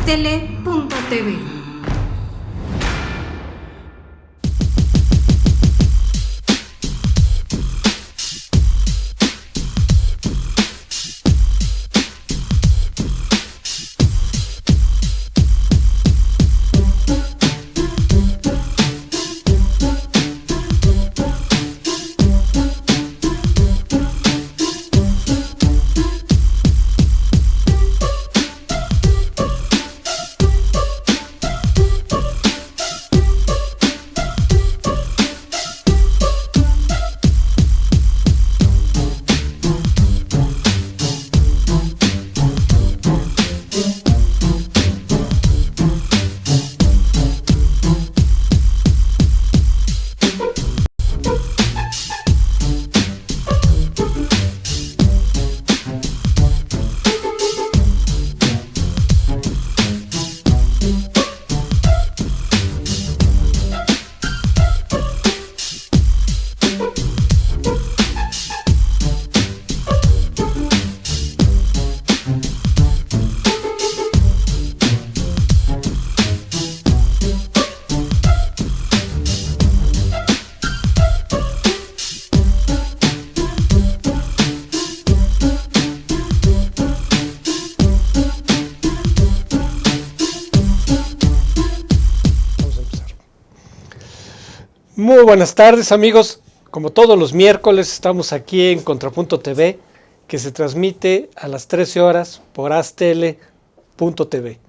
porastele.tv. Muy buenas tardes, amigos. Como todos los miércoles estamos aquí en Contrapunto TV, que se transmite a las 13 horas por astele.tv.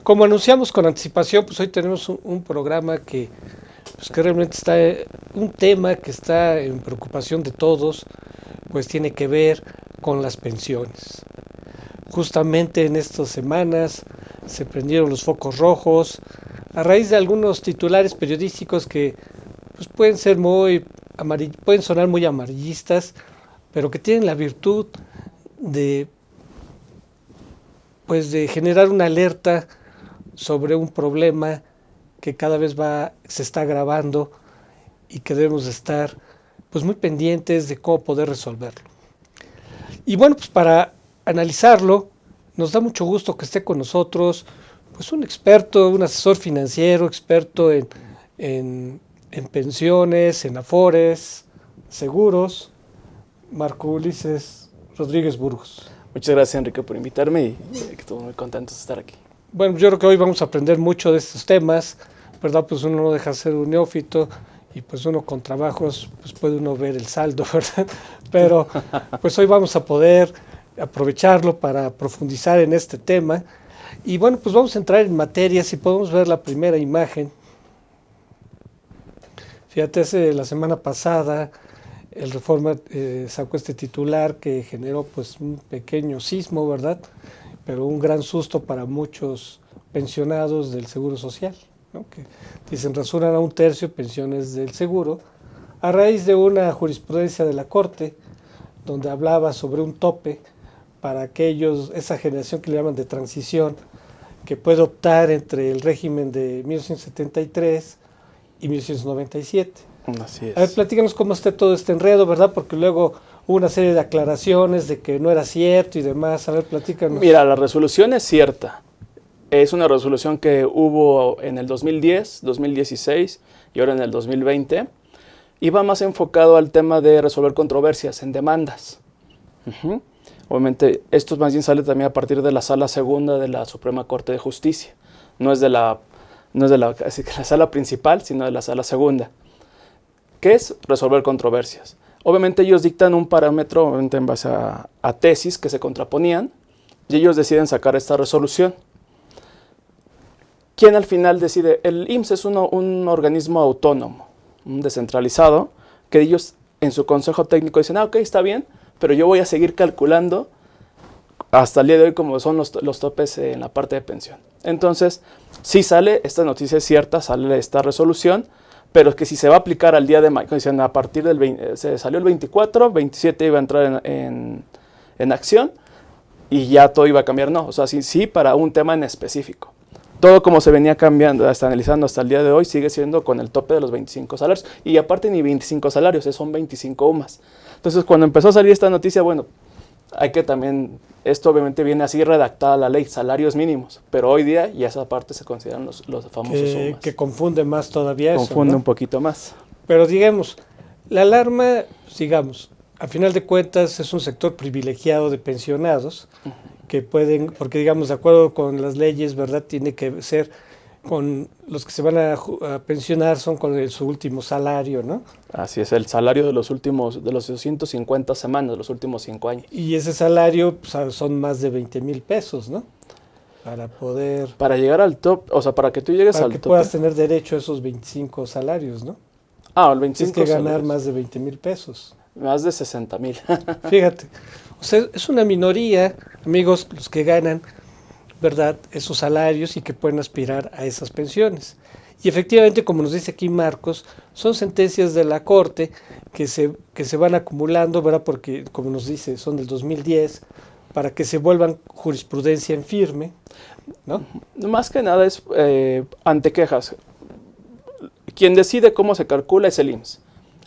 Como anunciamos con anticipación, pues hoy tenemos un programa que realmente está, un tema que está en preocupación de todos, pues tiene que ver con las pensiones. Justamente en estas semanas se prendieron los focos rojos a raíz de algunos titulares periodísticos que pues pueden sonar muy amarillistas, pero que tienen la virtud de generar una alerta sobre un problema que cada vez se está agravando y que debemos de estar pues muy pendientes de cómo poder resolverlo. Y bueno, pues para analizarlo, nos da mucho gusto que esté con nosotros pues un experto, un asesor financiero, experto en pensiones, en afores, seguros, Marco Ulises Rodríguez Burgos. Muchas gracias, Enrique, por invitarme y estoy muy contento de estar aquí. Bueno, yo creo que hoy vamos a aprender mucho de estos temas, ¿verdad? Pues uno no deja de ser un neófito y pues uno con trabajos pues puede uno ver el saldo, ¿verdad? Pero pues hoy vamos a poder aprovecharlo para profundizar en este tema. Y bueno, pues vamos a entrar en materia. Si podemos ver la primera imagen. Fíjate, la semana pasada el Reforma sacó este titular que generó pues un pequeño sismo, ¿verdad? Pero un gran susto para muchos pensionados del Seguro Social, ¿no? Que dicen rasuran a 1/3 pensiones del seguro, a raíz de una jurisprudencia de la Corte donde hablaba sobre un tope para esa generación que le llaman de transición, que puede optar entre el régimen de 1973 y 1997. Así es. A ver, platícanos cómo está todo este enredo, ¿verdad? Porque luego hubo una serie de aclaraciones de que no era cierto y demás. A ver, platícanos. Mira, la resolución es cierta. Es una resolución que hubo en el 2010, 2016 y ahora en el 2020. Y va más enfocado al tema de resolver controversias en demandas. Obviamente, esto más bien sale también a partir de la Sala Segunda de la Suprema Corte de Justicia. No es de la sala principal, sino de la Sala Segunda. ¿Qué es resolver controversias? Obviamente ellos dictan un parámetro, obviamente en base a tesis que se contraponían, y ellos deciden sacar esta resolución. ¿Quién al final decide? El IMSS es un organismo autónomo, descentralizado, que ellos en su consejo técnico dicen, ok, está bien, pero yo voy a seguir calculando hasta el día de hoy como son los topes en la parte de pensión. Entonces, sí sale, esta noticia es cierta, sale esta resolución, pero es que si se va a aplicar al día de mañana, dicen a partir del 20, se salió el 24, 27 iba a entrar en acción y ya todo iba a cambiar, no, o sea, sí para un tema en específico. Todo como se venía cambiando, analizando hasta el día de hoy, sigue siendo con el tope de los 25 salarios. Y aparte ni 25 salarios, son 25 UMAS. Entonces, cuando empezó a salir esta noticia, bueno, hay que también, esto obviamente viene así redactada la ley, salarios mínimos, pero hoy día ya esa parte se consideran los famosos UMAS. Que confunde más todavía Confunde eso, ¿no? un poquito más. Pero digamos, la alarma, digamos, a final de cuentas es un sector privilegiado de pensionados que pueden, porque digamos, de acuerdo con las leyes, ¿verdad? Tiene que ser con los que se van a pensionar son con su último salario, ¿no? Así es, el salario de los 250 semanas, de los últimos 5 años. Y ese salario pues, son más de 20,000 pesos, ¿no? Para poder, Para llegar al top, o sea, para que tú llegues para al que tope. puedas tener derecho a esos 25 salarios, ¿no? El 25 Tienes que ganar salarios. más de 20,000 pesos. Más de 60,000. Fíjate, o sea, es una minoría, amigos, los que ganan, ¿verdad?, esos salarios y que pueden aspirar a esas pensiones. Y efectivamente, como nos dice aquí Marcos, son sentencias de la Corte que se van acumulando, ¿verdad?, porque, como nos dice, son del 2010, para que se vuelvan jurisprudencia en firme, ¿no? Más que nada es ante quejas. Quien decide cómo se calcula es el IMSS.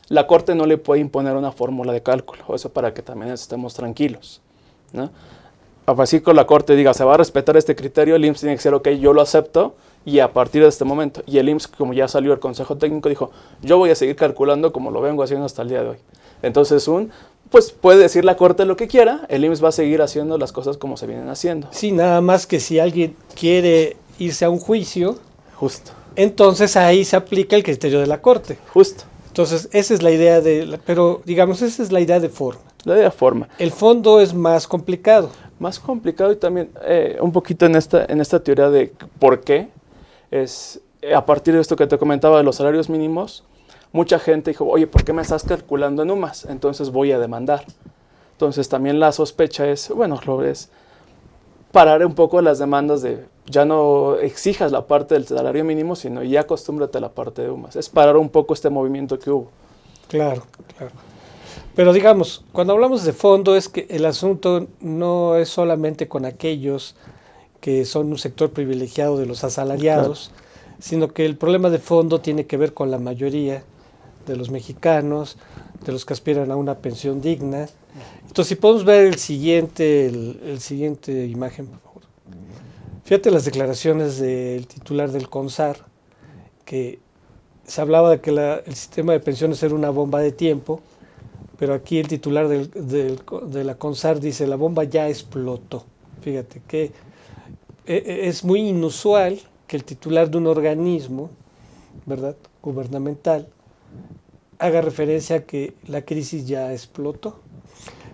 La Corte no le puede imponer una fórmula de cálculo, eso para que también estemos tranquilos, ¿no? Así que la Corte diga, se va a respetar este criterio, el IMSS tiene que ser, ok, yo lo acepto, y a partir de este momento, y el IMSS, como ya salió el Consejo Técnico, dijo, yo voy a seguir calculando como lo vengo haciendo hasta el día de hoy. Entonces, pues puede decir la Corte lo que quiera, el IMSS va a seguir haciendo las cosas como se vienen haciendo. Sí, nada más que si alguien quiere irse a un juicio, Justo. entonces ahí se aplica el criterio de la Corte. Justo. Entonces, esa es la idea pero digamos, esa es la idea de forma. La idea forma. El fondo es más complicado. Más complicado y también un poquito en esta teoría de por qué es, a partir de esto que te comentaba de los salarios mínimos, mucha gente dijo, oye, ¿por qué me estás calculando en UMAS? Entonces voy a demandar. Entonces también la sospecha es, parar un poco las demandas de, ya no exijas la parte del salario mínimo, sino ya acostúmbrate a la parte de UMAS. Es parar un poco este movimiento que hubo. Claro, claro. Pero digamos, cuando hablamos de fondo es que el asunto no es solamente con aquellos que son un sector privilegiado de los asalariados, sino que el problema de fondo tiene que ver con la mayoría de los mexicanos, de los que aspiran a una pensión digna. Entonces, si podemos ver el siguiente imagen, por favor. Fíjate las declaraciones del titular del CONSAR, que se hablaba de que el sistema de pensiones era una bomba de tiempo, pero aquí el titular de la CONSAR dice, la bomba ya explotó. Fíjate que es muy inusual que el titular de un organismo, ¿verdad?, gubernamental, haga referencia a que la crisis ya explotó.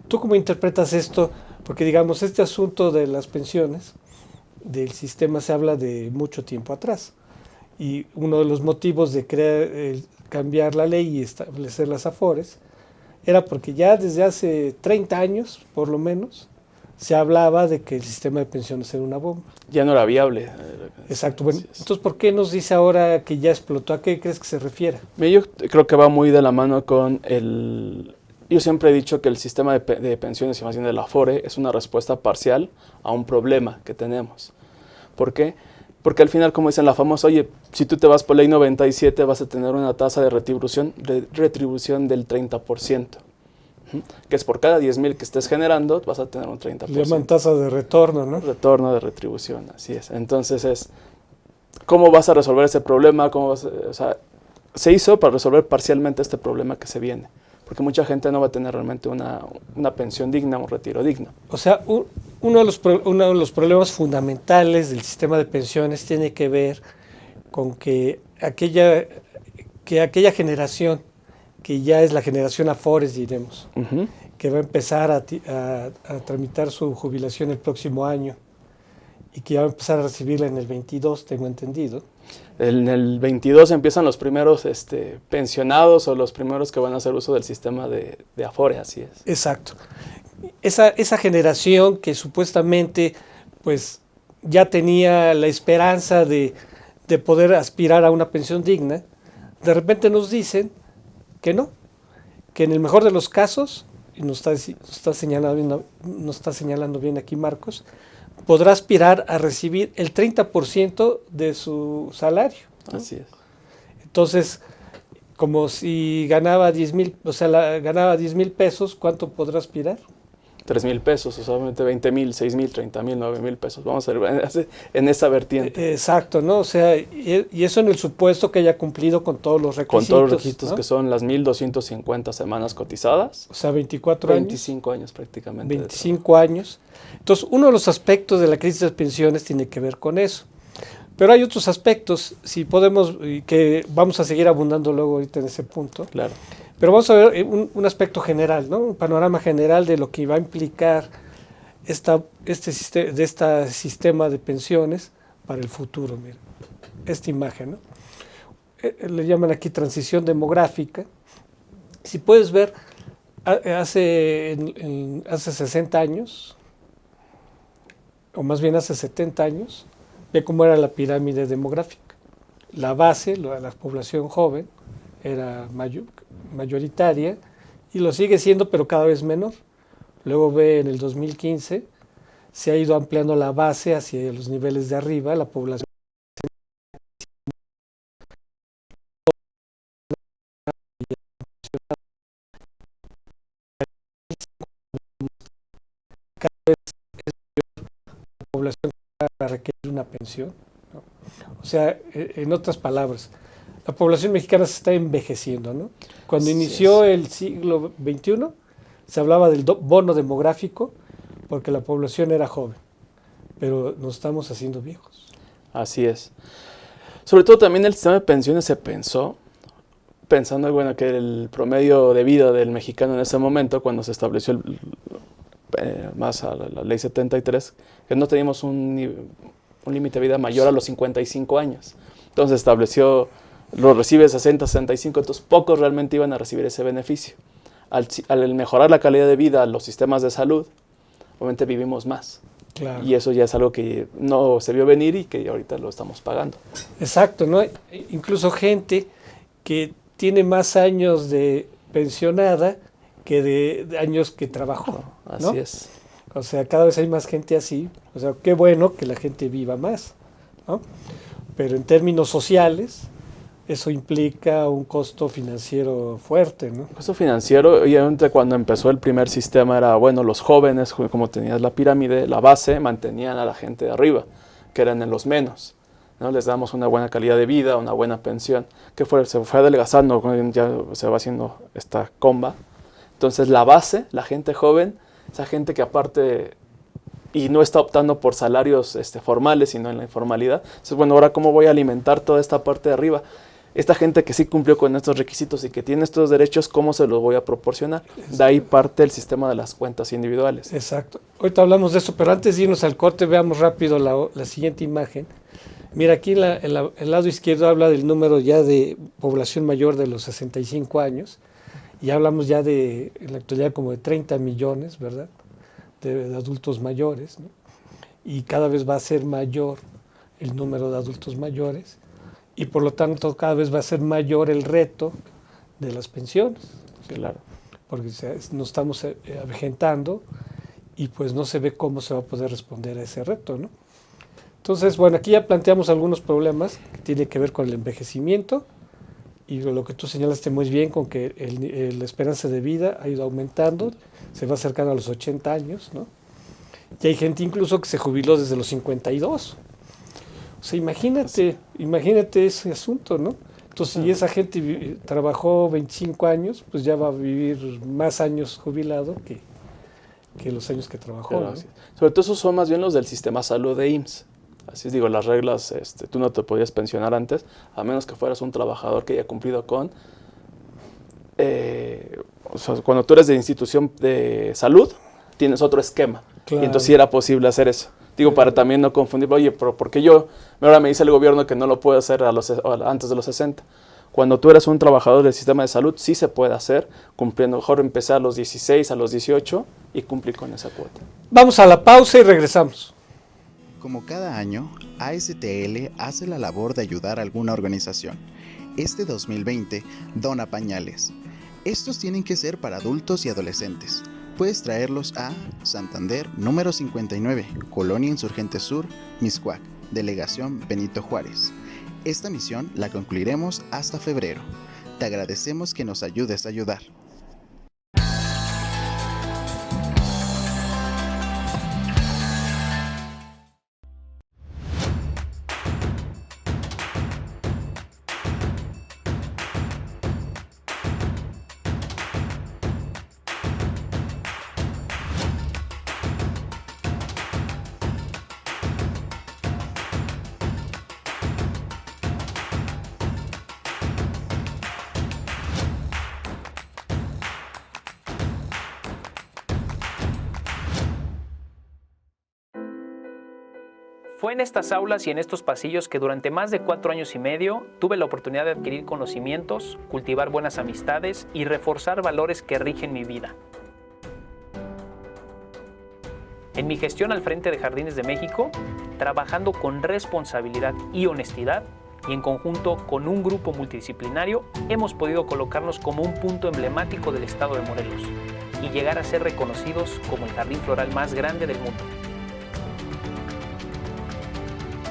¿Tú cómo interpretas esto? Porque digamos, este asunto de las pensiones, del sistema, se habla de mucho tiempo atrás. Y uno de los motivos de cambiar la ley y establecer las AFORES era porque ya desde hace 30 años, por lo menos, se hablaba de que el sistema de pensiones era una bomba. Ya no era viable. Exacto. Bueno, entonces, ¿por qué nos dice ahora que ya explotó? ¿A qué crees que se refiere? Yo creo que va muy de la mano con Yo siempre he dicho que el sistema de pensiones, y más bien de la AFORE, es una respuesta parcial a un problema que tenemos. ¿Por qué? Porque al final, como dicen la famosa, oye, si tú te vas por ley 97 vas a tener una tasa de retribución del 30%. Que es por cada 10,000 que estés generando, vas a tener un 30%. Le llaman tasa de retorno, ¿no? Retorno de retribución, así es. Entonces ¿cómo vas a resolver ese problema? Se hizo para resolver parcialmente este problema que se viene. Porque mucha gente no va a tener realmente una pensión digna, un retiro digno. O sea, uno de los problemas fundamentales del sistema de pensiones tiene que ver con que aquella generación, que ya es la generación AFORES, diremos, que va a empezar a tramitar su jubilación el próximo año y que ya va a empezar a recibirla en el 22, tengo entendido. En el 22 empiezan los primeros pensionados o los primeros que van a hacer uso del sistema de AFORE, así es. Exacto. Esa generación que supuestamente pues ya tenía la esperanza de poder aspirar a una pensión digna, de repente nos dicen que no, que en el mejor de los casos, y nos está señalando bien aquí Marcos, podrá aspirar a recibir el 30% de su salario, ¿no? Así es. Entonces, como si ganaba 10,000, o sea, ganaba 10,000 pesos, ¿cuánto podrá aspirar? 3,000 pesos, o solamente 20,000, 6,000, 30,000, 9,000 pesos. Vamos a ver en esa vertiente. Exacto, ¿no? O sea, y eso en el supuesto que haya cumplido con todos los requisitos. Con todos los requisitos, ¿no? que son las 1,250 semanas cotizadas. O sea, 24 años. 25 años prácticamente. 25 años. Entonces, uno de los aspectos de la crisis de pensiones tiene que ver con eso. Pero hay otros aspectos, si podemos, que vamos a seguir abundando luego ahorita en ese punto. Claro. Pero vamos a ver un aspecto general, ¿no? Un panorama general de lo que va a implicar este sistema de pensiones para el futuro. Mira, esta imagen, ¿no? Le llaman aquí transición demográfica. Si puedes ver, hace 60 años, o más bien hace 70 años, ve cómo era la pirámide demográfica. La base, la población joven, era mayoritaria y lo sigue siendo, pero cada vez menor. Luego ve en el 2015, se ha ido ampliando la base hacia los niveles de arriba, la población. Cada vez es mayor la población que va a requerir una pensión, ¿no? O sea, en otras palabras, la población mexicana se está envejeciendo, ¿no? Cuando inició el siglo XXI, se hablaba del bono demográfico porque la población era joven, pero nos estamos haciendo viejos. Así es. Sobre todo también el sistema de pensiones se pensando bueno, que el promedio de vida del mexicano en ese momento, cuando se estableció más a la ley 73, que no teníamos un límite de vida mayor a los 55 años. Entonces se estableció, lo recibe 60, 65, entonces pocos realmente iban a recibir ese beneficio. Al mejorar la calidad de vida, los sistemas de salud, obviamente vivimos más. Claro. Y eso ya es algo que no se vio venir y que ahorita lo estamos pagando. Exacto, ¿no? Incluso gente que tiene más años de pensionada que de años que trabajó, ¿no? Así es. O sea, cada vez hay más gente así. O sea, qué bueno que la gente viva más, ¿no? Pero en términos sociales, eso implica un costo financiero fuerte, ¿no? El costo financiero, obviamente cuando empezó el primer sistema era, bueno, los jóvenes, como tenías la pirámide, la base, mantenían a la gente de arriba, que eran en los menos, ¿no? Les damos una buena calidad de vida, una buena pensión, se fue adelgazando, ya se va haciendo esta comba. Entonces la base, la gente joven, esa gente que aparte y no está optando por salarios formales, sino en la informalidad. Entonces, bueno, ahora ¿cómo voy a alimentar toda esta parte de arriba? Esta gente que sí cumplió con estos requisitos y que tiene estos derechos, ¿cómo se los voy a proporcionar? De ahí parte el sistema de las cuentas individuales. Exacto. Ahorita hablamos de eso, pero antes de irnos al corte, veamos rápido la siguiente imagen. Mira, aquí el lado izquierdo habla del número ya de población mayor de los 65 años. Y hablamos ya en la actualidad como de 30 millones, ¿verdad? De adultos mayores, ¿no? Y cada vez va a ser mayor el número de adultos mayores y por lo tanto cada vez va a ser mayor el reto de las pensiones. ¿Sí? Claro. Porque nos estamos avejentando y pues no se ve cómo se va a poder responder a ese reto, ¿no? Entonces, bueno, aquí ya planteamos algunos problemas que tienen que ver con el envejecimiento y lo que tú señalaste muy bien con que la esperanza de vida ha ido aumentando, se va acercando a los 80 años, ¿no? Y hay gente incluso que se jubiló desde los 52. O sea, imagínate ese asunto, ¿no? Entonces, si esa gente trabajó 25 años, pues ya va a vivir más años jubilado que los años que trabajó, Claro, ¿no? sí. Sobre todo esos son más bien los del sistema salud de IMSS. Así es, digo, las reglas, tú no te podías pensionar antes, a menos que fueras un trabajador que haya cumplido con... o sea, cuando tú eres de institución de salud, tienes otro esquema. Claro. Y entonces sí era posible hacer eso. Digo, para también no confundir, oye, pero ¿por qué ahora me dice el gobierno que no lo puedo hacer antes de los 60? Cuando tú eres un trabajador del sistema de salud, sí se puede hacer, cumpliendo, mejor empezar a los 16, a los 18 y cumplir con esa cuota. Vamos a la pausa y regresamos. Como cada año, ASTL hace la labor de ayudar a alguna organización. Este 2020 dona pañales. Estos tienen que ser para adultos y adolescentes. Puedes traerlos a Santander, número 59, Colonia Insurgente Sur, Mixcoac, Delegación Benito Juárez. Esta misión la concluiremos hasta febrero. Te agradecemos que nos ayudes a ayudar. Fue en estas aulas y en estos pasillos que durante más de 4 años y medio tuve la oportunidad de adquirir conocimientos, cultivar buenas amistades y reforzar valores que rigen mi vida. En mi gestión al frente de Jardines de México, trabajando con responsabilidad y honestidad y en conjunto con un grupo multidisciplinario, hemos podido colocarnos como un punto emblemático del estado de Morelos y llegar a ser reconocidos como el jardín floral más grande del mundo.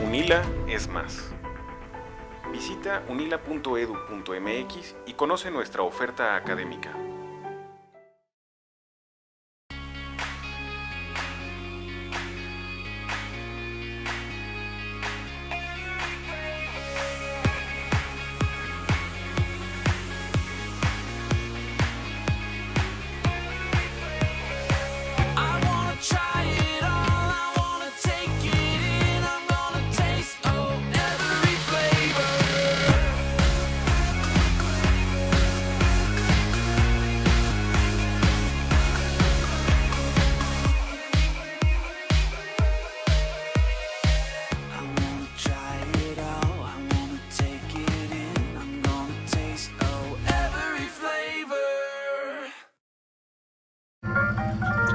UNILA es más. Visita unila.edu.mx y conoce nuestra oferta académica.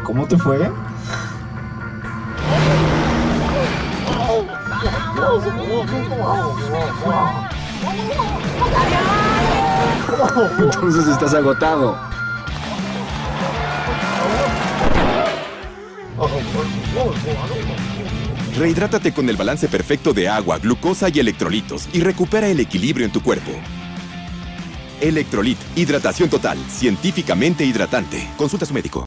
¿Cómo te fue? Entonces estás agotado. Rehidrátate con el balance perfecto de agua, glucosa y electrolitos y recupera el equilibrio en tu cuerpo. Electrolit, hidratación total, científicamente hidratante. Consulta a su médico.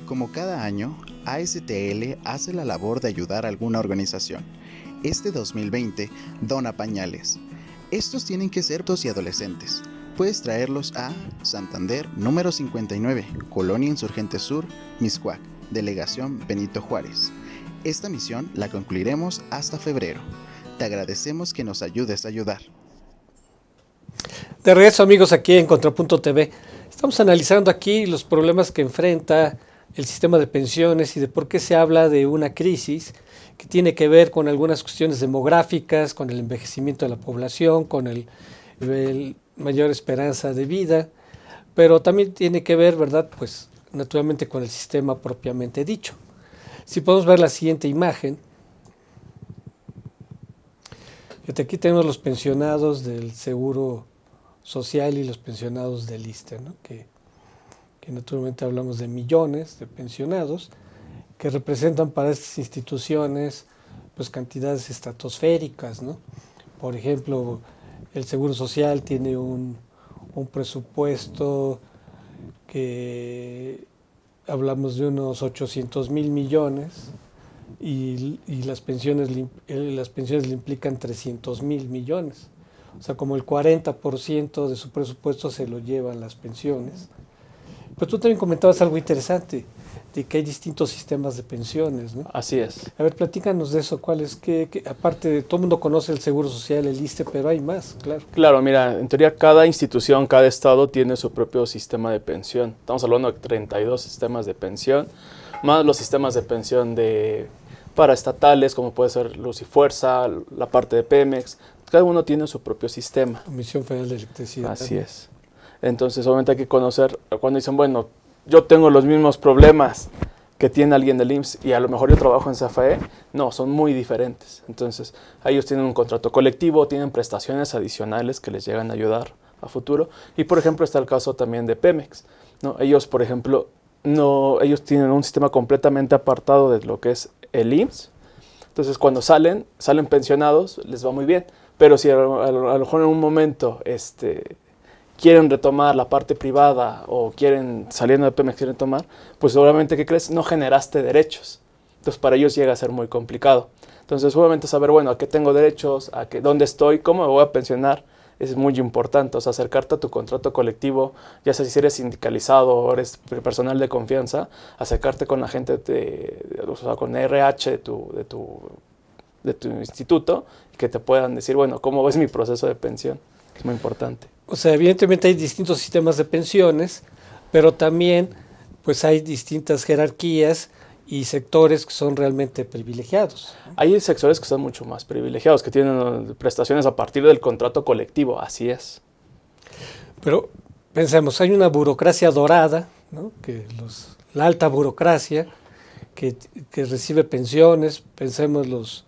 Como cada año, ASTL hace la labor de ayudar a alguna organización. Este 2020 dona pañales. Estos tienen que ser adultos y adolescentes. Puedes traerlos a Santander, número 59, Colonia Insurgente Sur, Mixcoac, Delegación Benito Juárez. Esta misión la concluiremos hasta febrero. Te agradecemos que nos ayudes a ayudar. De regreso, amigos, aquí en Contrapunto TV. Estamos analizando aquí los problemas que enfrenta el sistema de pensiones y de por qué se habla de una crisis que tiene que ver con algunas cuestiones demográficas, con el envejecimiento de la población, con el mayor esperanza de vida, pero también tiene que ver, ¿verdad?, pues naturalmente con el sistema propiamente dicho. Si podemos ver la siguiente imagen, fíjate, aquí tenemos los pensionados del Seguro Social y los pensionados del ISSSTE, ¿no?, que naturalmente hablamos de millones de pensionados que representan para estas instituciones pues cantidades estratosféricas, ¿no? Por ejemplo, el Seguro Social tiene un presupuesto que hablamos de unos 800,000 millones y las pensiones le implican 300,000 millones. O sea, como el 40% de su presupuesto se lo llevan las pensiones. Pero tú también comentabas algo interesante, de que hay distintos sistemas de pensiones, ¿no? Así es. A ver, platícanos de eso. ¿Cuál es? Que aparte de todo el mundo conoce el Seguro Social, el ISSSTE, pero hay más, claro. Claro, mira, en teoría cada institución, cada estado tiene su propio sistema de pensión. Estamos hablando de 32 sistemas de pensión, más los sistemas de pensión paraestatales, como puede ser Luz y Fuerza, la parte de Pemex. Cada uno tiene su propio sistema. Comisión Federal de Electricidad. Así es. Entonces, obviamente hay que conocer, cuando dicen, bueno, yo tengo los mismos problemas que tiene alguien del IMSS y a lo mejor yo trabajo en CFE, no, son muy diferentes. Entonces, ellos tienen un contrato colectivo, tienen prestaciones adicionales que les llegan a ayudar a futuro. Y, por ejemplo, está el caso también de Pemex, ¿no? Ellos, por ejemplo, ellos tienen un sistema completamente apartado de lo que es el IMSS. Entonces, cuando salen pensionados, les va muy bien. Pero si a lo mejor en un momento quieren retomar la parte privada o saliendo de Pemex, quieren tomar, pues obviamente, ¿qué crees? No generaste derechos. Entonces, para ellos llega a ser muy complicado. Entonces, obviamente, saber, bueno, a qué tengo derechos, dónde estoy, cómo me voy a pensionar, es muy importante. O sea, acercarte a tu contrato colectivo, ya sea si eres sindicalizado o eres personal de confianza, acercarte con la gente, o sea, con RH de tu instituto, que te puedan decir, bueno, ¿cómo ves mi proceso de pensión? Es muy importante. O sea, evidentemente hay distintos sistemas de pensiones, pero también pues hay distintas jerarquías y sectores que son realmente privilegiados. Hay sectores que son mucho más privilegiados, que tienen prestaciones a partir del contrato colectivo, así es. Pero pensemos, hay una burocracia dorada, ¿no? La alta burocracia que recibe pensiones, pensemos los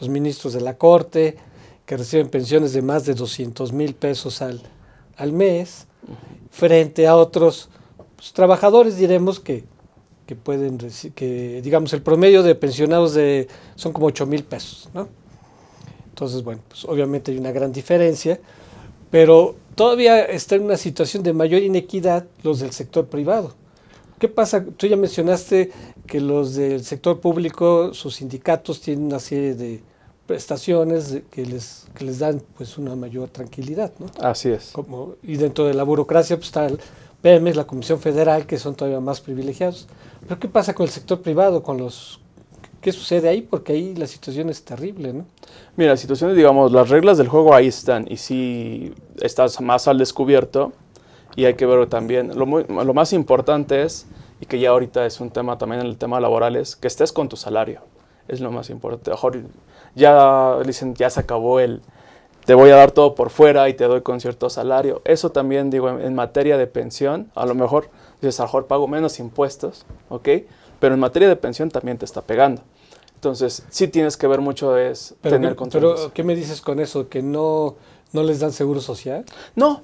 ministros de la Corte, que reciben pensiones de más de 200,000 pesos al mes, frente a otros trabajadores, diremos, que pueden que digamos el promedio de pensionados son como 8,000 pesos, ¿no? Entonces, bueno, pues obviamente hay una gran diferencia, pero todavía está en una situación de mayor inequidad los del sector privado. ¿Qué pasa? Tú ya mencionaste que los del sector público, sus sindicatos tienen una serie de prestaciones que les dan pues una mayor tranquilidad, ¿no? Así es. Y dentro de la burocracia pues está el Pemex, la Comisión Federal, que son todavía más privilegiados. Pero ¿qué pasa con el sector privado? ¿Qué sucede ahí? Porque ahí la situación es terrible, ¿no? Mira, la situación, digamos, las reglas del juego ahí están, y sí estás más al descubierto, y hay que verlo también. Lo más importante es, y que ya ahorita es un tema también en el tema laboral, es que estés con tu salario. Es lo más importante. Mejor ya dicen, ya se acabó te voy a dar todo por fuera y te doy con cierto salario. Eso también, digo, en materia de pensión, a lo mejor dices, a lo mejor pago menos impuestos, ¿ok? Pero en materia de pensión también te está pegando. Entonces, sí tienes que ver mucho tener control. Pero, ¿qué me dices con eso? ¿Que no les dan seguro social? No.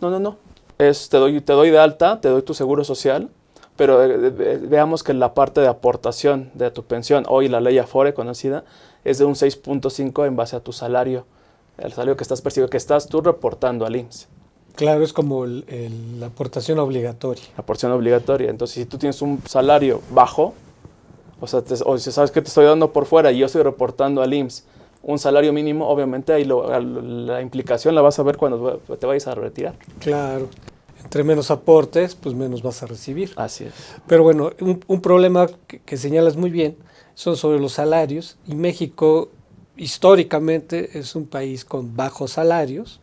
Te doy de alta, te doy tu seguro social, pero veamos que la parte de aportación de tu pensión, hoy la ley Afore conocida, es de un 6.5 en base a tu salario, el salario que estás percibiendo, que estás tú reportando al IMSS. Claro, es como la aportación obligatoria. La aportación obligatoria. Entonces, si tú tienes un salario bajo, o si sabes que te estoy dando por fuera y yo estoy reportando al IMSS un salario mínimo, obviamente ahí la implicación la vas a ver cuando te vayas a retirar. Claro. Entre menos aportes, pues menos vas a recibir. Así es. Pero bueno, un problema que señalas muy bien son sobre los salarios. Y México, históricamente, es un país con bajos salarios.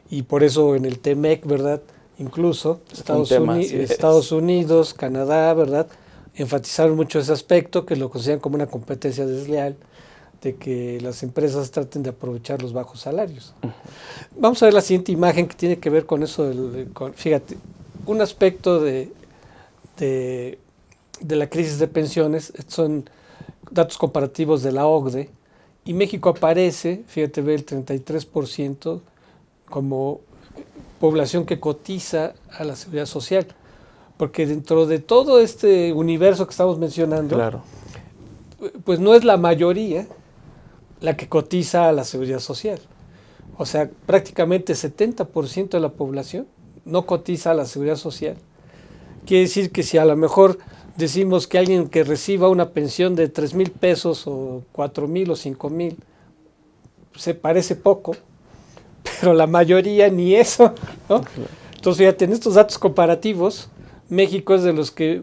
Y por eso en el TEMEC, ¿verdad? Incluso Estados Unidos, Canadá, ¿verdad? Enfatizaron mucho ese aspecto, que lo consideran como una competencia desleal, de que las empresas traten de aprovechar los bajos salarios. Uh-huh. Vamos a ver la siguiente imagen que tiene que ver con eso. Fíjate, un aspecto de la crisis de pensiones son datos comparativos de la OCDE, y México aparece, fíjate, ve el 33% como población que cotiza a la seguridad social, porque dentro de todo este universo que estamos mencionando, claro, pues no es la mayoría la que cotiza a la seguridad social. O sea, prácticamente 70% de la población no cotiza a la seguridad social. Quiere decir que si a lo mejor decimos que alguien que reciba una pensión de 3,000 pesos o 4,000 o 5,000, se parece poco, pero la mayoría ni eso, ¿no? Entonces, fíjate, en estos datos comparativos, México es de los que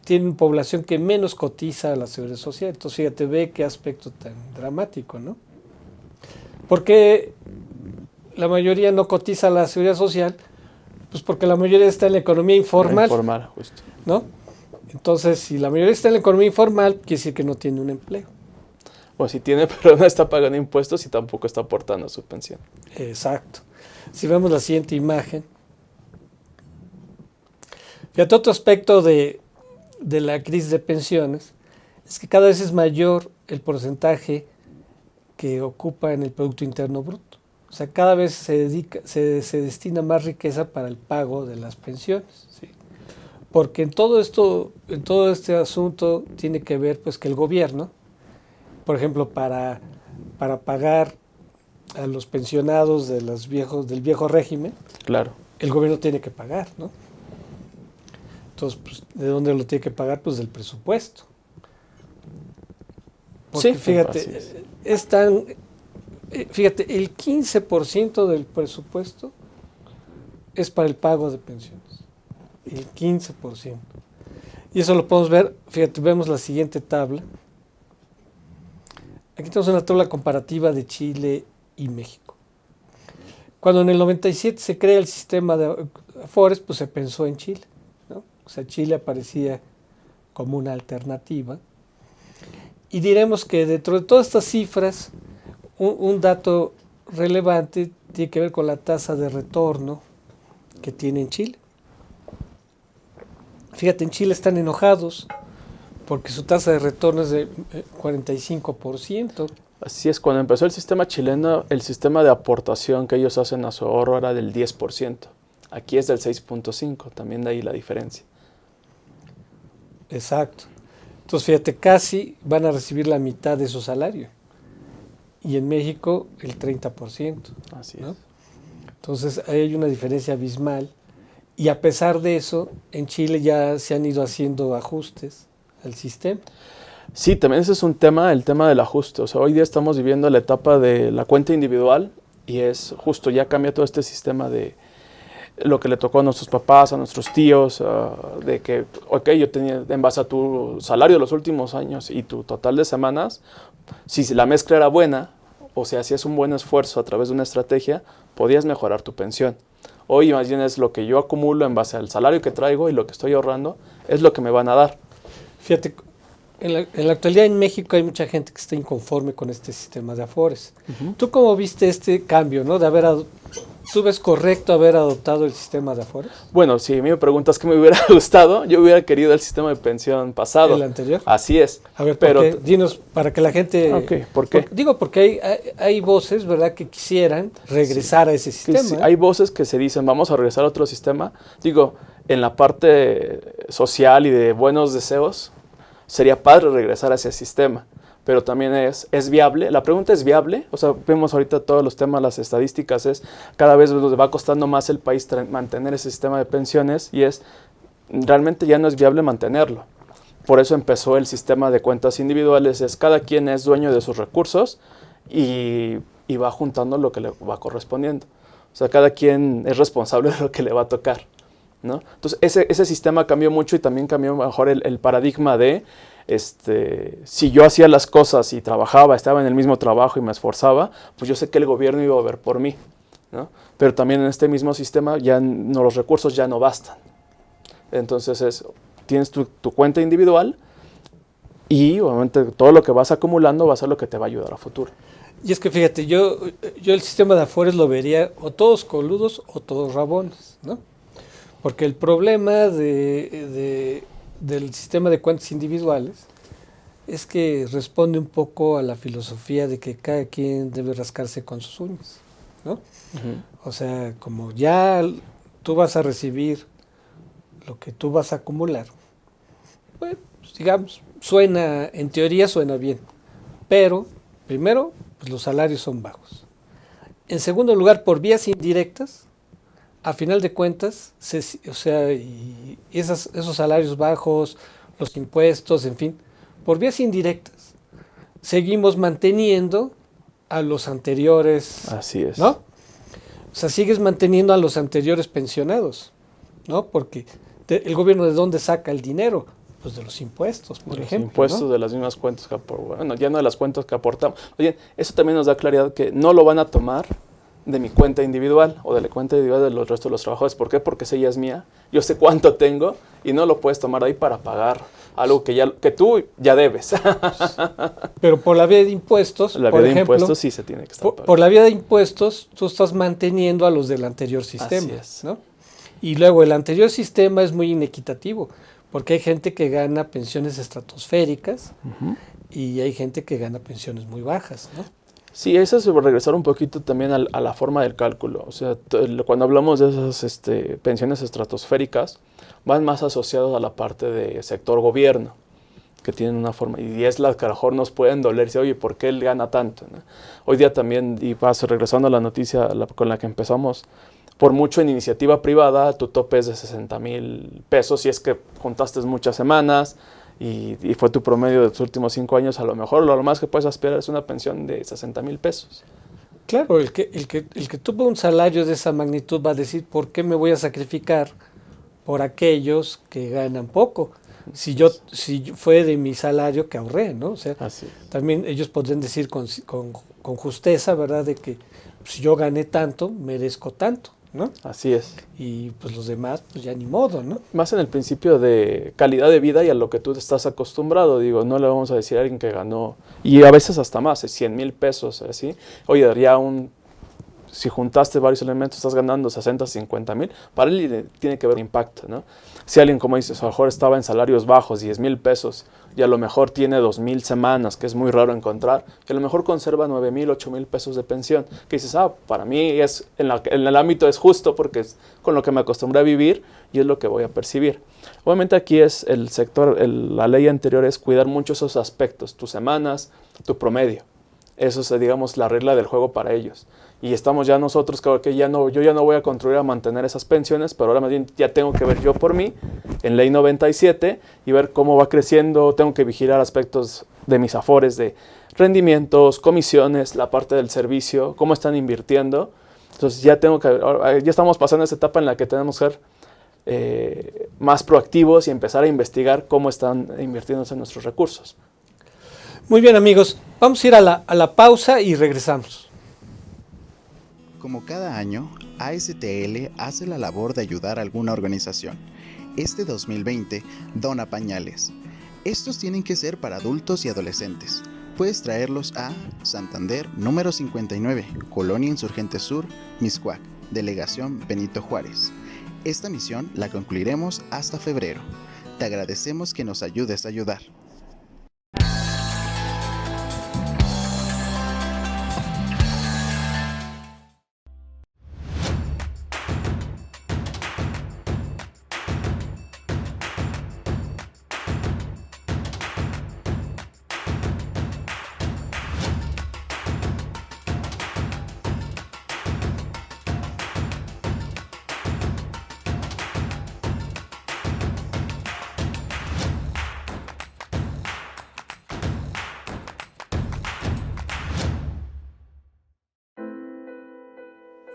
tienen población que menos cotiza a la seguridad social. Entonces, fíjate, ve qué aspecto tan dramático, ¿no? ¿Por qué la mayoría no cotiza a la seguridad social? Pues porque la mayoría está en la economía informal. Informal, justo. ¿No? Entonces, si la mayoría está en la economía informal, quiere decir que no tiene un empleo. O si tiene, pero no está pagando impuestos y tampoco está aportando a su pensión. Exacto. Si vemos la siguiente imagen. Fíjate, otro aspecto de la crisis de pensiones es que cada vez es mayor el porcentaje que ocupa en el Producto Interno Bruto. O sea, cada vez se destina más riqueza para el pago de las pensiones, ¿sí? Porque en todo este asunto tiene que ver pues que el gobierno, por ejemplo, para pagar a los pensionados del viejo régimen, Claro. el gobierno tiene que pagar, ¿no? Entonces, pues, ¿de dónde lo tiene que pagar? Pues del presupuesto. Porque Sí, fíjate, así es. fíjate, el 15% del presupuesto es para el pago de pensiones. El 15%. Y eso lo podemos ver, fíjate, vemos la siguiente tabla. Aquí tenemos una tabla comparativa de Chile y México. Cuando en el 97 se crea el sistema de Afores, pues se pensó en Chile, ¿no? O sea, Chile aparecía como una alternativa. Y diremos que dentro de todas estas cifras, un dato relevante tiene que ver con la tasa de retorno que tiene en Chile. Fíjate, en Chile están enojados porque su tasa de retorno es de 45%. Así es, cuando empezó el sistema chileno, el sistema de aportación que ellos hacen a su ahorro era del 10%. Aquí es del 6.5%, también de ahí la diferencia. Exacto. Entonces, fíjate, casi van a recibir la mitad de su salario. Y en México, el 30%. Así ¿no? es. Entonces, ahí hay una diferencia abismal. Y a pesar de eso, en Chile ya se han ido haciendo ajustes al sistema. Sí, también ese es un tema, el tema del ajuste. O sea, hoy día estamos viviendo la etapa de la cuenta individual y es justo, ya cambia todo este sistema de lo que le tocó a nuestros papás, a nuestros tíos, de que, ok, yo tenía, en base a tu salario de los últimos años y tu total de semanas, si la mezcla era buena, o sea, si hacías un buen esfuerzo a través de una estrategia, podías mejorar tu pensión. Hoy más bien es lo que yo acumulo en base al salario que traigo y lo que estoy ahorrando, es lo que me van a dar. Fíjate, en la actualidad en México hay mucha gente que está inconforme con este sistema de Afores. ¿Tú cómo viste este cambio, no? ¿Tú ves correcto haber adoptado el sistema de Afores? Bueno, si a mí me preguntas qué me hubiera gustado, yo hubiera querido el sistema de pensión pasado. ¿El anterior? Así es. A ver, pero dinos, para que la gente... Ok, ¿por qué? Porque hay voces, ¿verdad?, que quisieran regresar a ese sistema. Sí, hay voces que se dicen, vamos a regresar a otro sistema. Digo, en la parte social y de buenos deseos, sería padre regresar a ese sistema. Pero también es viable. La pregunta es viable. O sea, vemos ahorita todos los temas, las estadísticas, es cada vez va costando más el país mantener ese sistema de pensiones y realmente ya no es viable mantenerlo. Por eso empezó el sistema de cuentas individuales, cada quien es dueño de sus recursos y va juntando lo que le va correspondiendo. O sea, cada quien es responsable de lo que le va a tocar, ¿no? Entonces, ese sistema cambió mucho y también cambió mejor el paradigma de si yo hacía las cosas y trabajaba, estaba en el mismo trabajo y me esforzaba, pues yo sé que el gobierno iba a ver por mí, ¿no? Pero también en este mismo sistema los recursos ya no bastan. Entonces tienes tu cuenta individual y obviamente todo lo que vas acumulando va a ser lo que te va a ayudar a futuro. Y es que fíjate, yo el sistema de Afores lo vería o todos coludos o todos rabones, ¿no? Porque el problema del sistema de cuentas individuales es que responde un poco a la filosofía de que cada quien debe rascarse con sus uñas, ¿no? O sea, como ya tú vas a recibir lo que tú vas a acumular, pues, digamos, en teoría suena bien, pero primero, pues, los salarios son bajos. En segundo lugar, por vías indirectas, a final de cuentas, y esos salarios bajos, los impuestos, en fin, por vías indirectas, seguimos manteniendo a los anteriores. Así es. ¿No? O sea, sigues manteniendo a los anteriores pensionados, ¿no? Porque el gobierno, ¿de dónde saca el dinero? Pues de los impuestos, por ejemplo. Impuestos, ¿no? De las mismas cuentas que bueno, ya no de las cuentas que aportamos. Oye, eso también nos da claridad que no lo van a tomar de mi cuenta individual o de la cuenta individual de los restos de los trabajadores. ¿Por qué? Porque esa ya es mía, yo sé cuánto tengo y no lo puedes tomar de ahí para pagar algo que tú ya debes. Pero por la vía de impuestos, La por vía de ejemplo, impuestos sí se tiene que estar pagando. por la vía de impuestos, tú estás manteniendo a los del anterior sistema, Así es. ¿no? Y luego el anterior sistema es muy inequitativo, porque hay gente que gana pensiones estratosféricas y hay gente que gana pensiones muy bajas, ¿no? Sí, eso es regresar un poquito también a la forma del cálculo. O sea, cuando hablamos de esas pensiones estratosféricas, van más asociados a la parte de sector gobierno, que tienen una forma, y es la que a lo mejor nos pueden doler, decir, oye, ¿por qué él gana tanto? ¿No? Hoy día también, y regresando a la noticia con la que empezamos, por mucho en iniciativa privada, tu tope es de 60,000 pesos, si es que juntaste muchas semanas, y fue tu promedio de tus últimos 5 años, a lo mejor lo más que puedes aspirar es una pensión de 60,000 pesos. Claro, el que tuvo un salario de esa magnitud va a decir, ¿por qué me voy a sacrificar por aquellos que ganan poco? Si fue de mi salario que ahorré, ¿no? O sea, también ellos podrían decir con justeza, ¿verdad? De que si yo gané tanto, merezco tanto, ¿no? Así es. Y pues los demás, pues ya ni modo, ¿no? Más en el principio de calidad de vida y a lo que tú estás acostumbrado, digo, no le vamos a decir a alguien que ganó, y a veces hasta más, 100,000 pesos, así. Oye, ya si juntaste varios elementos, estás ganando 60, 50,000, para él tiene que haber impacto, ¿no? Si alguien, como dices, a lo mejor estaba en salarios bajos, 10,000 pesos, y a lo mejor tiene 2,000 semanas, que es muy raro encontrar, y a lo mejor conserva 9,000, 8,000 pesos de pensión, que dices, para mí en el ámbito es justo porque es con lo que me acostumbré a vivir y es lo que voy a percibir. Obviamente aquí es el sector, la ley anterior es cuidar mucho esos aspectos, tus semanas, tu promedio. Eso es, digamos, la regla del juego para ellos. Y estamos ya nosotros, creo que yo ya no voy a contribuir a mantener esas pensiones, pero ahora más bien ya tengo que ver yo por mí, en ley 97, y ver cómo va creciendo. Tengo que vigilar aspectos de mis afores, de rendimientos, comisiones, la parte del servicio, cómo están invirtiendo. Entonces ya estamos pasando esa etapa en la que tenemos que ser más proactivos y empezar a investigar cómo están invirtiéndose nuestros recursos. Muy bien, amigos, vamos a ir a la pausa y regresamos. Como cada año, ASTL hace la labor de ayudar a alguna organización. Este 2020 dona pañales. Estos tienen que ser para adultos y adolescentes. Puedes traerlos a Santander, número 59, Colonia Insurgente Sur, Mixcoac, Delegación Benito Juárez. Esta misión la concluiremos hasta febrero. Te agradecemos que nos ayudes a ayudar.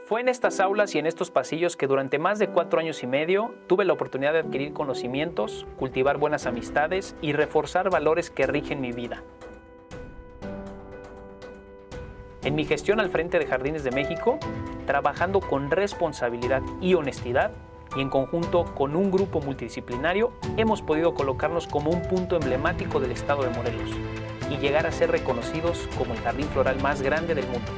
Fue en estas aulas y en estos pasillos que durante más de 4 años y medio tuve la oportunidad de adquirir conocimientos, cultivar buenas amistades y reforzar valores que rigen mi vida. En mi gestión al frente de Jardines de México, trabajando con responsabilidad y honestidad, y en conjunto con un grupo multidisciplinario, hemos podido colocarnos como un punto emblemático del estado de Morelos y llegar a ser reconocidos como el jardín floral más grande del mundo.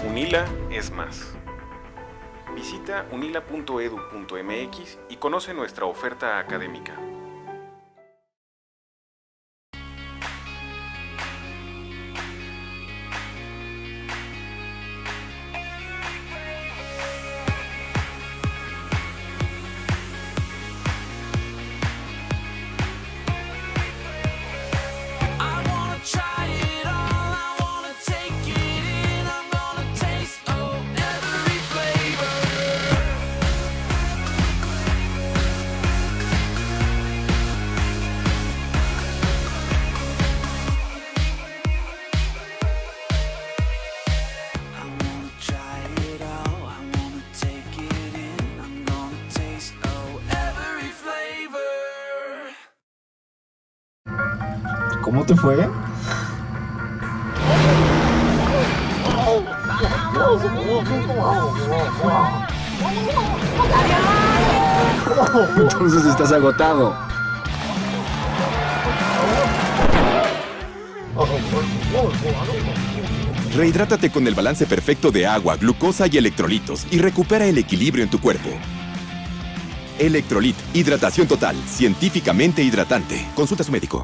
UNILA es más. Visita unila.edu.mx y conoce nuestra oferta académica. ¿Cómo te fue? ¡Adiós! Entonces estás agotado. Rehidrátate con el balance perfecto de agua, glucosa y electrolitos y recupera el equilibrio en tu cuerpo. Electrolit, hidratación total, científicamente hidratante. Consulta a su médico.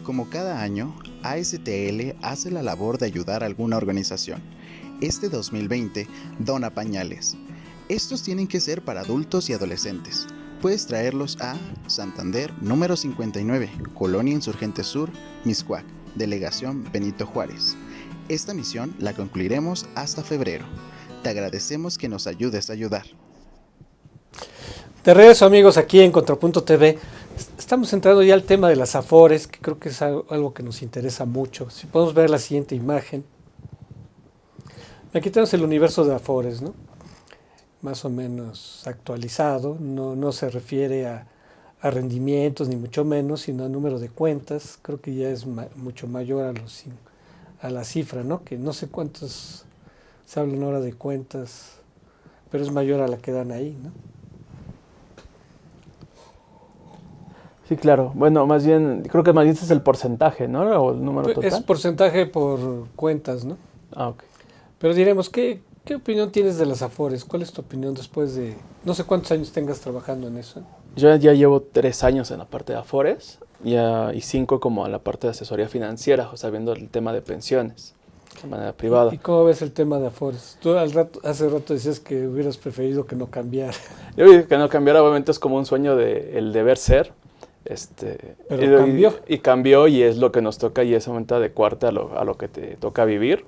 Como cada año, ASTL hace la labor de ayudar a alguna organización. Este 2020 dona pañales. Estos tienen que ser para adultos y adolescentes. Puedes traerlos a Santander, número 59, Colonia Insurgente Sur, Mixcoac, Delegación Benito Juárez. Esta misión la concluiremos hasta febrero. Te agradecemos que nos ayudes a ayudar. De regreso, amigos, aquí en Contrapunto TV. Estamos entrando ya al tema de las Afores, que creo que es algo que nos interesa mucho. Si podemos ver la siguiente imagen. Aquí tenemos el universo de Afores, ¿no? Más o menos actualizado. No se refiere a rendimientos, ni mucho menos, sino a número de cuentas. Creo que ya es mucho mayor a la cifra, ¿no? Que no sé cuántos se hablan ahora de cuentas, pero es mayor a la que dan ahí, ¿no? Sí, claro. Bueno, más bien, creo que más bien ese es el porcentaje, ¿no? O el número total. Es porcentaje por cuentas, ¿no? Ah, ok. Pero diremos, ¿qué opinión tienes de las Afores? ¿Cuál es tu opinión después de, no sé cuántos años tengas trabajando en eso? Yo ya llevo 3 años en la parte de Afores y 5 como en la parte de asesoría financiera, o sea, viendo el tema de pensiones de manera privada. ¿Y cómo ves el tema de Afores? Tú hace rato decías que hubieras preferido que no cambiara. Yo digo que no cambiara, obviamente es como un sueño de el deber ser. Pero cambió. Y cambió y es lo que nos toca y es momento de adecuarte a lo que te toca vivir.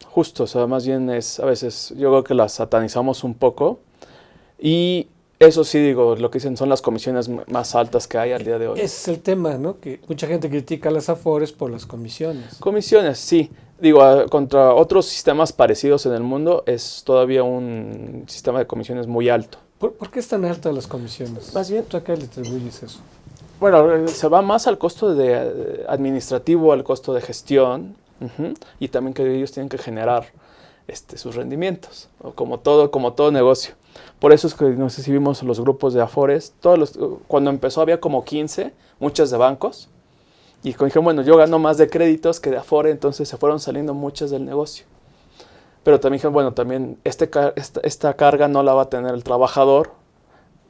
Justo, o sea, más bien es, a veces yo creo que las satanizamos un poco y eso sí digo, lo que dicen son las comisiones más altas que hay al día de hoy. Es el tema, ¿no? Que mucha gente critica a las Afores por las comisiones. Comisiones, sí. Digo, contra otros sistemas parecidos en el mundo es todavía un sistema de comisiones muy alto. ¿Por qué es tan alta las comisiones? Más bien, ¿tú a qué le atribuyes eso? Bueno, se va más al costo administrativo, al costo de gestión, y también que ellos tienen que generar sus rendimientos, ¿no? como todo negocio. Por eso es que no sé si vimos los grupos de Afores, cuando empezó había como 15, muchas de bancos, y dijeron, bueno, yo gano más de créditos que de Afore, entonces se fueron saliendo muchas del negocio. Pero también dijeron, bueno, también esta carga no la va a tener el trabajador,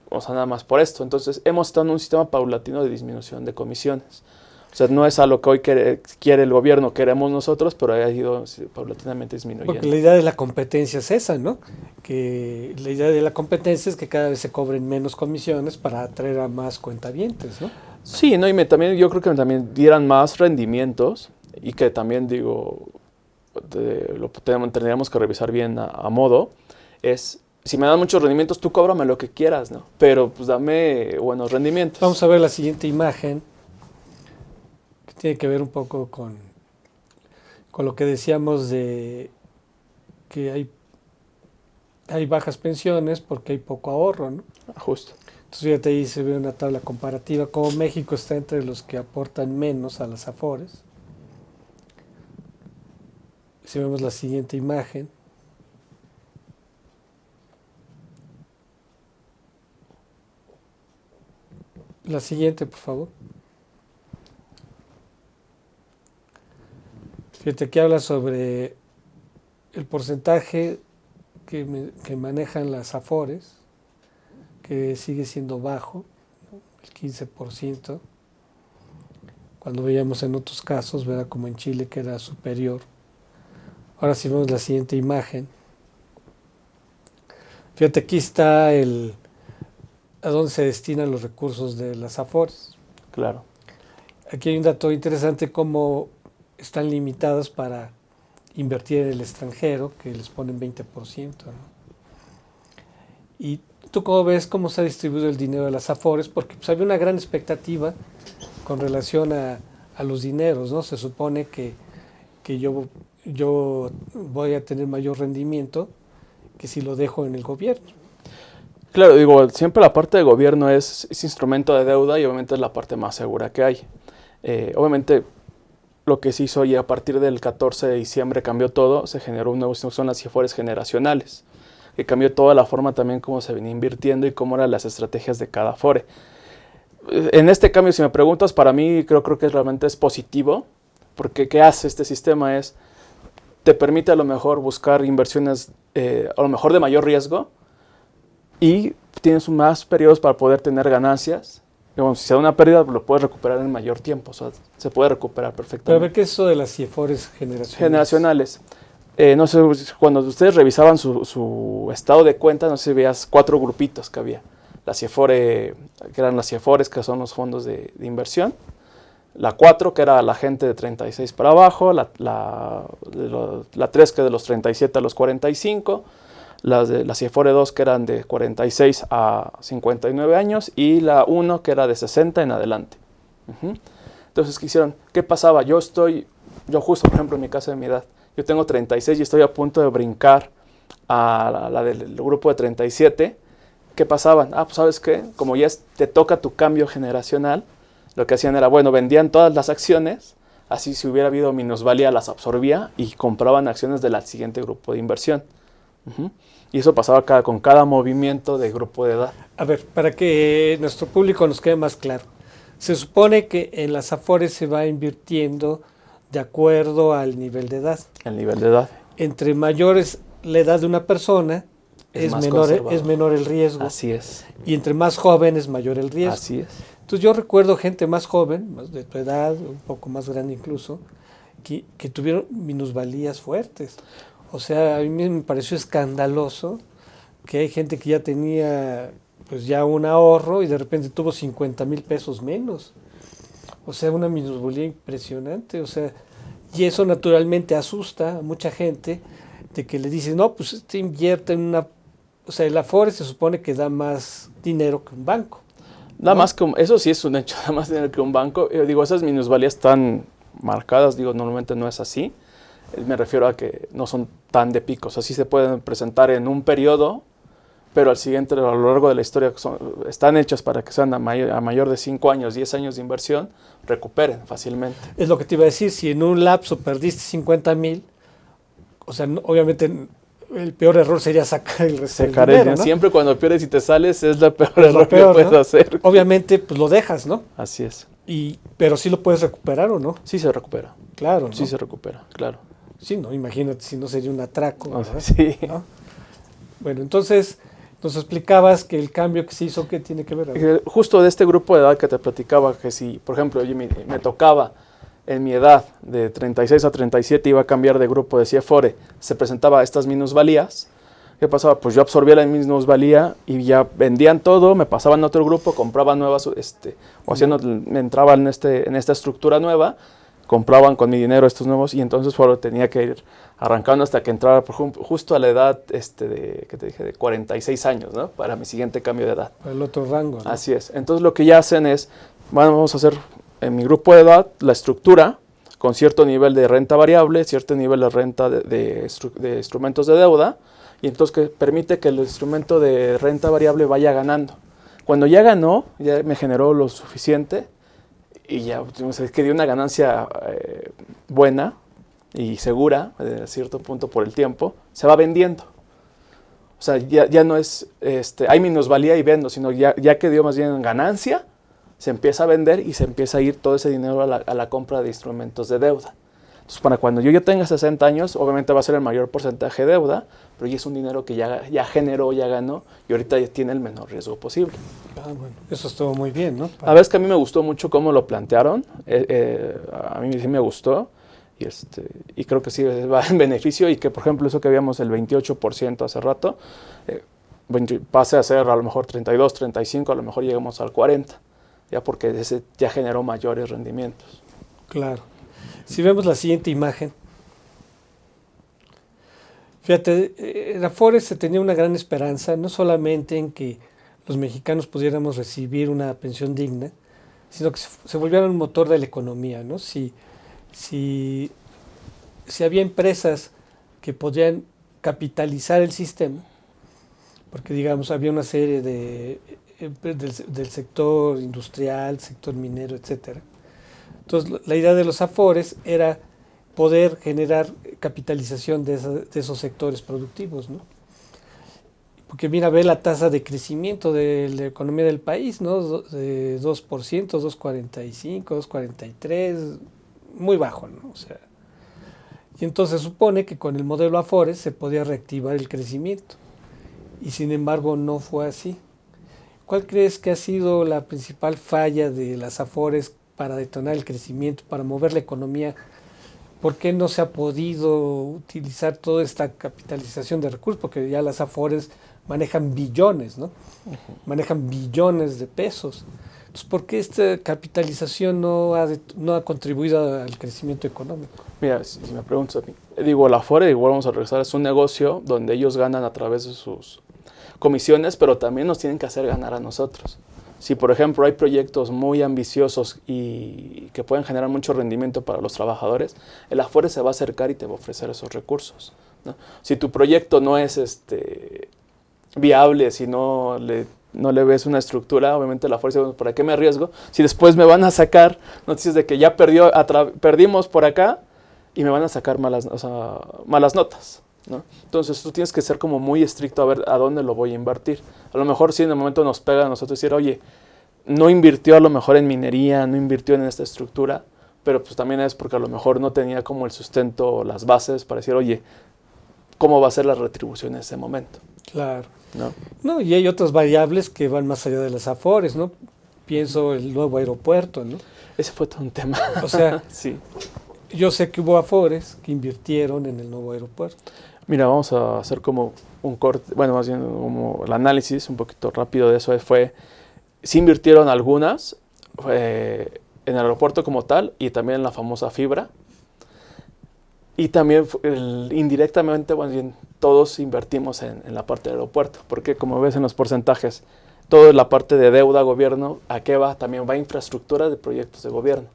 o sea, nada más por esto. Entonces, hemos estado en un sistema paulatino de disminución de comisiones. O sea, no es a lo que hoy quiere el gobierno, queremos nosotros, pero ha ido paulatinamente disminuyendo. Porque la idea de la competencia es esa, ¿no? Que la idea de la competencia es que cada vez se cobren menos comisiones para atraer a más cuentavientes, ¿no? Sí, no, y también yo creo que también dieran más rendimientos y que también, digo, tendríamos que revisar bien a modo, es, si me dan muchos rendimientos, tú cóbrame lo que quieras, ¿no? Pero pues dame buenos rendimientos. Vamos a ver la siguiente imagen, que tiene que ver un poco con lo que decíamos de que hay bajas pensiones porque hay poco ahorro, ¿no? Justo. Entonces fíjate, ahí se ve una tabla comparativa, como México está entre los que aportan menos a las Afores. Si vemos la siguiente imagen, La siguiente, por favor. Fíjate, aquí habla sobre el porcentaje que manejan las Afores, que sigue siendo bajo, ¿no? El 15%, cuando veíamos en otros casos, ¿verdad? Como en Chile, que era superior. Ahora si vemos la siguiente imagen. Fíjate, aquí está a dónde se destinan los recursos de las Afores. Claro. Aquí hay un dato interesante, cómo están limitadas para invertir en el extranjero, que les ponen 20%, ¿no? Y tú cómo ves cómo se ha distribuido el dinero de las Afores, porque pues, había una gran expectativa con relación a los dineros, ¿no? Se supone que yo voy a tener mayor rendimiento que si lo dejo en el gobierno. Claro, digo, siempre la parte de gobierno es instrumento de deuda y obviamente es la parte más segura que hay. Obviamente lo que se hizo y a partir del 14 de diciembre cambió todo, se generó un nuevo sistema, son las Afores generacionales, que cambió toda la forma también cómo se venía invirtiendo y cómo eran las estrategias de cada Afore. En este cambio, si me preguntas, para mí creo que realmente es positivo, porque ¿qué hace este sistema? Te permite a lo mejor buscar inversiones a lo mejor de mayor riesgo y tienes más periodos para poder tener ganancias. Digamos, si se da una pérdida, lo puedes recuperar en mayor tiempo, o sea, se puede recuperar perfectamente. Pero a ver, ¿qué es eso de las Afores generacionales? Generacionales. No sé, cuando ustedes revisaban su estado de cuenta, no sé si veías 4 grupitos que había. La CIEFORE, que eran las CIEFORES, que son los fondos de inversión. La 4, que era la gente de 36 para abajo. La 3, que de los 37 a los 45. La CIEFORE 2, que eran de 46 a 59 años. Y la 1, que era de 60 en adelante. Entonces, ¿qué hicieron? ¿Qué pasaba? Yo justo, por ejemplo, en mi caso de mi edad, yo tengo 36 y estoy a punto de brincar a la del grupo de 37. ¿Qué pasaban? Pues ¿sabes qué? Como ya te toca tu cambio generacional, lo que hacían era, bueno, vendían todas las acciones, así si hubiera habido minusvalía las absorbía y compraban acciones del siguiente grupo de inversión. Y eso pasaba con cada movimiento de grupo de edad. A ver, para que nuestro público nos quede más claro. Se supone que en las Afores se va invirtiendo de acuerdo al nivel de edad. El nivel de edad. Entre mayor es la edad de una persona, es menor el riesgo. Así es. Y entre más joven es mayor el riesgo. Así es. Entonces yo recuerdo gente más joven, más de tu edad, un poco más grande incluso, que tuvieron minusvalías fuertes. O sea, a mí me pareció escandaloso que hay gente que ya tenía pues ya un ahorro y de repente tuvo 50,000 pesos menos. O sea, una minusvalía impresionante. O sea, y eso naturalmente asusta a mucha gente de que le dicen, no, pues usted invierte en una... O sea, el Afore se supone que da más dinero que un banco. Nada más que eso sí es un hecho, da más dinero que un banco. Digo, esas minusvalías están marcadas, digo, normalmente no es así. Me refiero a que no son tan de picos. Así se pueden presentar en un periodo, pero al siguiente, a lo largo de la historia, están hechas para que sean a mayor de 5 años, 10 años de inversión, recuperen fácilmente. Es lo que te iba a decir, si en un lapso perdiste 50,000, o sea, obviamente el peor error sería sacar el resto del dinero, ¿no? Siempre cuando pierdes y te sales es el peor error que puedes hacer. Obviamente, pues lo dejas, ¿no? Así es. Pero sí lo puedes recuperar, ¿o no? Sí se recupera. Claro, ¿no? Sí se recupera, claro. Sí, no, imagínate si no sería un atraco, ¿verdad? Sí. ¿No? Bueno, entonces nos explicabas que el cambio que se hizo, ¿qué tiene que ver? Justo de este grupo de edad que te platicaba, que si, por ejemplo, me tocaba en mi edad de 36 a 37 iba a cambiar de grupo de CIEFORE, se presentaba estas minusvalías. ¿Qué pasaba? Pues yo absorbía la minusvalía y ya vendían todo, me pasaban a otro grupo, compraban nuevas, me entraban en esta estructura nueva, compraban con mi dinero estos nuevos y entonces solo tenía que ir arrancando hasta que entrara justo a la edad que te dije, de 46 años, ¿no? Para mi siguiente cambio de edad. Para el otro rango, ¿no? Así es. Entonces lo que ya hacen es, vamos a hacer en mi grupo de edad la estructura con cierto nivel de renta variable, cierto nivel de renta de instrumentos de deuda, y entonces que permite que el instrumento de renta variable vaya ganando. Cuando ya ganó, ya me generó lo suficiente, y ya que dio una ganancia buena y segura, de cierto punto por el tiempo, se va vendiendo. O sea, ya no es, hay minusvalía y vendo, sino ya que dio más bien ganancia, se empieza a vender y se empieza a ir todo ese dinero a la compra de instrumentos de deuda. Entonces, para cuando yo ya tenga 60 años, obviamente va a ser el mayor porcentaje de deuda, pero ya es un dinero que ya generó, ya ganó, y ahorita ya tiene el menor riesgo posible. Bueno, eso estuvo muy bien, ¿no? A veces que a mí me gustó mucho cómo lo plantearon, a mí sí me gustó, y creo que sí va en beneficio, y que, por ejemplo, eso que habíamos el 28% hace rato, pase a ser a lo mejor 32, 35, a lo mejor llegamos al 40%, ya porque ese ya generó mayores rendimientos. Claro. Si vemos la siguiente imagen, fíjate, en Afores se tenía una gran esperanza, no solamente en que los mexicanos pudiéramos recibir una pensión digna, sino que se volviera un motor de la economía, ¿no? Si había empresas que podían capitalizar el sistema, porque digamos había una serie del sector industrial, sector minero, etcétera. Entonces la idea de los Afores era poder generar capitalización de esos sectores productivos, ¿no? Porque mira, ve la tasa de crecimiento de la economía del país, ¿no? De 2%, 2,45, 2,43, muy bajo, ¿no? O sea, y entonces supone que con el modelo Afores se podía reactivar el crecimiento. Y sin embargo no fue así. ¿Cuál crees que ha sido la principal falla de las Afores para detonar el crecimiento, para mover la economía? ¿Por qué no se ha podido utilizar toda esta capitalización de recursos? Porque ya las Afores manejan billones, ¿no? Manejan billones de pesos. Entonces, ¿por qué esta capitalización no ha contribuido al crecimiento económico? Mira, si me preguntas a mí, digo, la Afore, igual vamos a regresar, es un negocio donde ellos ganan a través de sus comisiones, pero también nos tienen que hacer ganar a nosotros. Si, por ejemplo, hay proyectos muy ambiciosos y que pueden generar mucho rendimiento para los trabajadores, el Afore se va a acercar y te va a ofrecer esos recursos, ¿no? Si tu proyecto no es viable, si no le ves una estructura, obviamente la Afore dice, ¿para qué me arriesgo? Si después me van a sacar noticias de que ya perdimos por acá y me van a sacar malas notas, ¿no? Entonces tú tienes que ser como muy estricto a ver a dónde lo voy a invertir. A lo mejor si en el momento nos pega a nosotros decir, oye, no invirtió a lo mejor en minería, no invirtió en esta estructura, pero pues también es porque a lo mejor no tenía como el sustento, las bases para decir, oye, ¿cómo va a ser la retribución en ese momento? Claro. ¿No? Y hay otras variables que van más allá de las Afores, ¿no? Pienso el nuevo aeropuerto, ¿no? Ese fue todo un tema. O sea, sí. Yo sé que hubo Afores que invirtieron en el nuevo aeropuerto. Mira, vamos a hacer como un corte, bueno, más bien como el análisis un poquito rápido de eso sí invirtieron algunas en el aeropuerto como tal y también en la famosa fibra. Y también indirectamente, bueno, bien, todos invertimos en la parte del aeropuerto, porque como ves en los porcentajes, toda la parte de deuda gobierno, ¿a qué va? También va a infraestructura de proyectos de gobierno.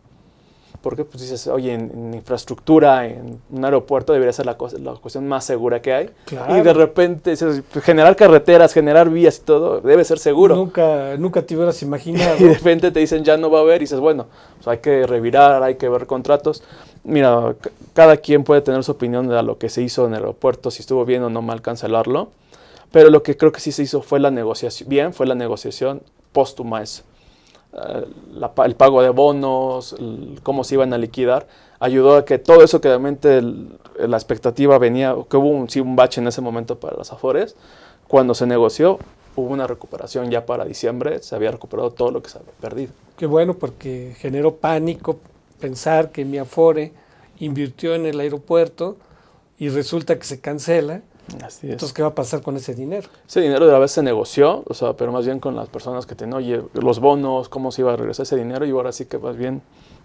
Porque pues dices, oye, en infraestructura, en un aeropuerto debería ser la cuestión más segura que hay. Claro. Y de repente dices, generar carreteras, generar vías y todo, debe ser seguro. Nunca te hubieras imaginado. Y de repente te dicen, ya no va a haber, y dices, bueno, pues hay que revirar, hay que ver contratos. Mira, cada quien puede tener su opinión de lo que se hizo en el aeropuerto, si estuvo bien o no mal cancelarlo. Pero lo que creo que sí se hizo fue la negociación póstuma eso. El pago de bonos, cómo se iban a liquidar, ayudó a que todo eso que realmente la expectativa venía, que hubo un bache en ese momento para las Afores, cuando se negoció, hubo una recuperación ya para diciembre, se había recuperado todo lo que se había perdido. Qué bueno, porque generó pánico pensar que mi Afore invirtió en el aeropuerto y resulta que se cancela. Así es. Entonces, ¿qué va a pasar con ese dinero? Ese dinero de la vez se negoció, pero más bien con las personas que tenían, oye, los bonos, cómo se iba a regresar ese dinero, y ahora sí que más bien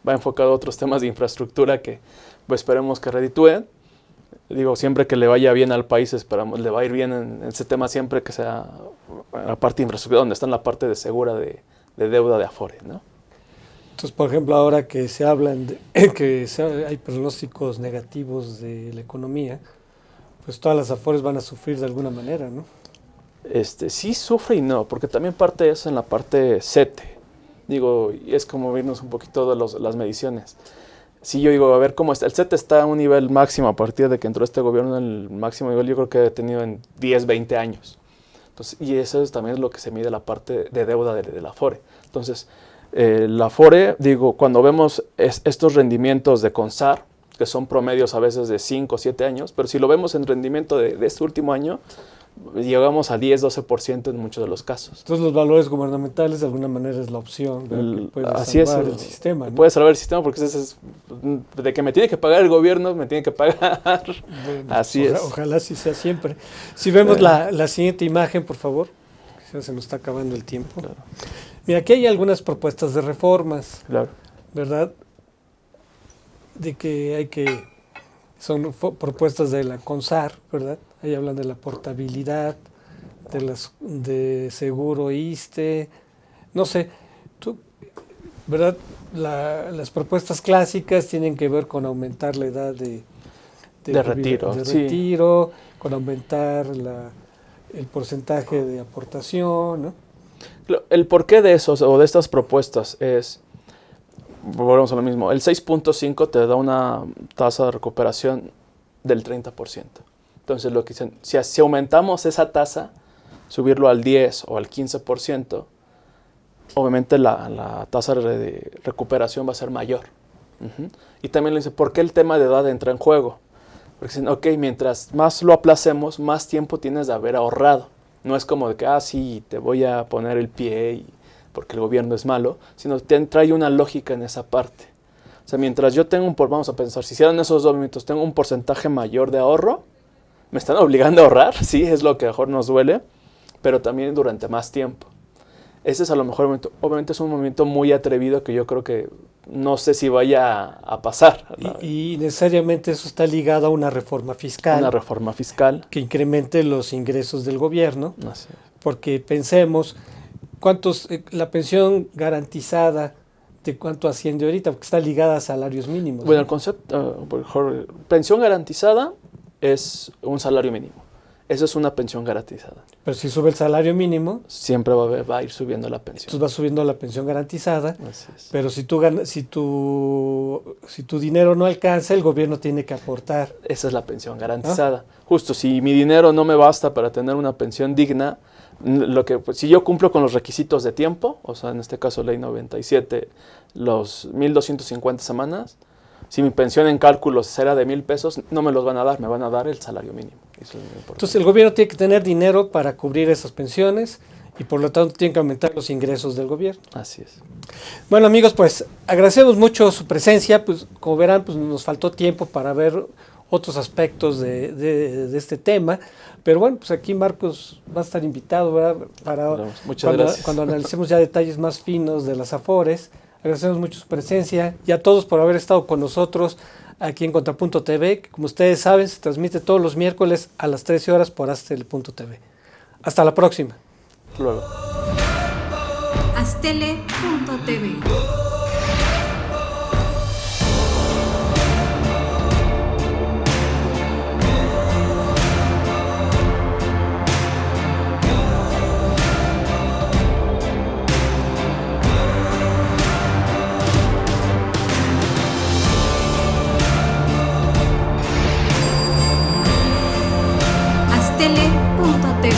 va enfocado a otros temas de infraestructura que pues, esperemos que reditúen. Digo, siempre que le vaya bien al país, esperamos, le va a ir bien en ese tema siempre que sea la parte de infraestructura, donde está en la parte de segura de deuda de Afore, ¿no? Entonces, por ejemplo, ahora que se hablan de que hay pronósticos negativos de la economía, pues todas las Afores van a sufrir de alguna manera, ¿no? Sí sufre y no, porque también parte es en la parte CETE. Digo, y es como vernos un poquito de las mediciones. Si yo digo, a ver cómo está, el CETE está a un nivel máximo a partir de que entró este gobierno, el máximo nivel yo creo que ha tenido en 10, 20 años. Entonces, y eso también es lo que se mide la parte de deuda de la Afore. Entonces, La Afore, digo, cuando vemos estos rendimientos de CONSAR, que son promedios a veces de 5 o 7 años, pero si lo vemos en rendimiento de este último año, llegamos a 10-12% en muchos de los casos. Entonces los valores gubernamentales de alguna manera es la opción que puede Así salvar es, el sistema, ¿no? puede salvar el sistema porque de que me tiene que pagar el gobierno, me tiene que pagar. Bueno, Así es. Ojalá así sea siempre. Si vemos la siguiente imagen, por favor. Ya se nos está acabando el tiempo. Claro. Mira, aquí hay algunas propuestas de reformas, Claro. ¿verdad? De que hay que... Son propuestas de la CONSAR, ¿verdad? Ahí hablan de la portabilidad, de seguro ISSSTE, no sé, ¿verdad? Las propuestas clásicas tienen que ver con aumentar la edad de retiro, de sí. retiro, con aumentar el porcentaje de aportación, ¿no? El porqué de eso o de estas propuestas es, volvemos a lo mismo, el 6.5 te da una tasa de recuperación del 30%. Entonces, lo que dicen, si aumentamos esa tasa, subirlo al 10 o al 15%, obviamente la tasa de recuperación va a ser mayor. Y también le dice, ¿por qué el tema de edad entra en juego? Porque dicen, ok, mientras más lo aplacemos, más tiempo tienes de haber ahorrado. No es como de que, sí, te voy a poner el pie porque el gobierno es malo, sino trae una lógica en esa parte. O sea, mientras yo tengo vamos a pensar, si hicieran esos 2 minutos, tengo un porcentaje mayor de ahorro, me están obligando a ahorrar, sí, es lo que mejor nos duele, pero también durante más tiempo. Ese es a lo mejor el momento, obviamente es un movimiento muy atrevido que yo creo que no sé si vaya a pasar. Y necesariamente eso está ligado a una reforma fiscal. Una reforma fiscal. Que incremente los ingresos del gobierno. Así es. Porque pensemos, la pensión garantizada, ¿de cuánto asciende ahorita? Porque está ligada a salarios mínimos. Bueno, ¿no? el concepto, pensión garantizada es un salario mínimo. Eso es una pensión garantizada. Pero si sube el salario mínimo, siempre va a ir subiendo la pensión. Entonces va subiendo la pensión garantizada. Así es. Pero si tu dinero no alcanza, el gobierno tiene que aportar. Esa es la pensión garantizada. Justo, si mi dinero no me basta para tener una pensión digna, si yo cumplo con los requisitos de tiempo, o sea, en este caso Ley 97, los 1,250 semanas, si mi pensión en cálculos era de 1,000 pesos, no me los van a dar, me van a dar el salario mínimo. Eso es muy importante. Entonces el gobierno tiene que tener dinero para cubrir esas pensiones y por lo tanto tiene que aumentar los ingresos del gobierno. Así es. Bueno, amigos, pues agradecemos mucho su presencia. Pues como verán, pues nos faltó tiempo para ver otros aspectos de este tema. Pero bueno, pues aquí Marcos va a estar invitado, ¿verdad? Muchas gracias. Cuando analicemos ya detalles más finos de las Afores. Agradecemos mucho su presencia y a todos por haber estado con nosotros aquí en Contrapunto TV, que como ustedes saben se transmite todos los miércoles a las 13 horas por Astele.tv. Hasta la próxima. Luego. Astele.tv. Astele.tv.